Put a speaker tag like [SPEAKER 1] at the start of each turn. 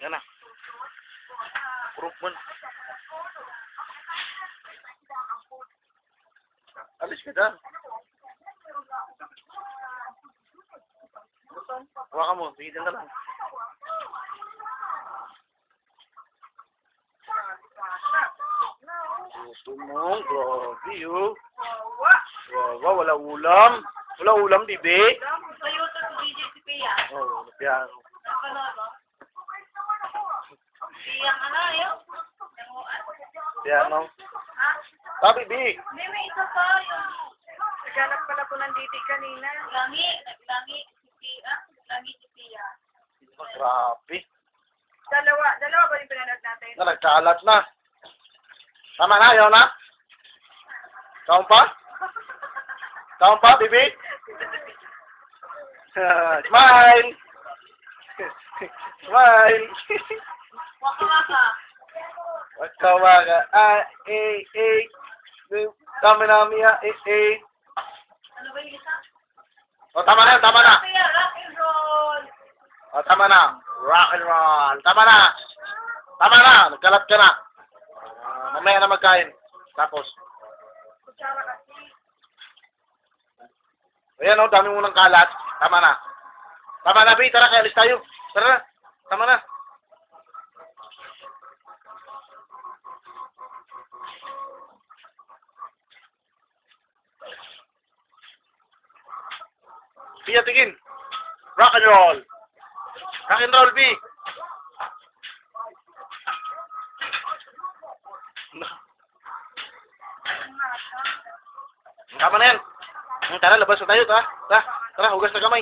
[SPEAKER 1] Yan na. Proof mo. Alis ka dyan. Hawakan mo. Sige, dyan ka lang. Gusto mo. Grabe, oh. Wawa, wala ulam. Wala ulam, bibi.
[SPEAKER 2] Sa YouTube, DJ si Pia.
[SPEAKER 1] Oh, piano.
[SPEAKER 2] Napanood mo? Piyang ano, yun?
[SPEAKER 1] Piano.
[SPEAKER 2] Ha?
[SPEAKER 1] Ah, bibi.
[SPEAKER 2] May isa pa, yung... Naghanap pala po ng DJ kanina. Langi si Pia. Langi si Pia.
[SPEAKER 1] Grabe.
[SPEAKER 2] Dalawa ba yung pinanood natin?
[SPEAKER 1] Nagkalat na. Tama na, ayaw na. Kaon pa? Kaon pa, bibi? Smile! Smile!
[SPEAKER 2] Waka-waka.
[SPEAKER 1] Waka-waka. Kami namin ya.
[SPEAKER 2] Ano ba yung isa?
[SPEAKER 1] O, tama na, tama na.
[SPEAKER 2] Pia, rock and roll.
[SPEAKER 1] O, tama na. Rock and roll. Tama na. Tama na. Nagkalat ka na. Mamaya na magkain. Tapos.
[SPEAKER 2] Kutsara kasi.
[SPEAKER 1] Ayan o, dami mo ng kalat. Tama na. Tama na, Bi. Tara, kayalis tayo. Tara na. Tama na. Pia, tingin. Rock and roll. Rock and roll, B. Tama na yan. Tara, labas na tayo. Tara, hugas na kamay.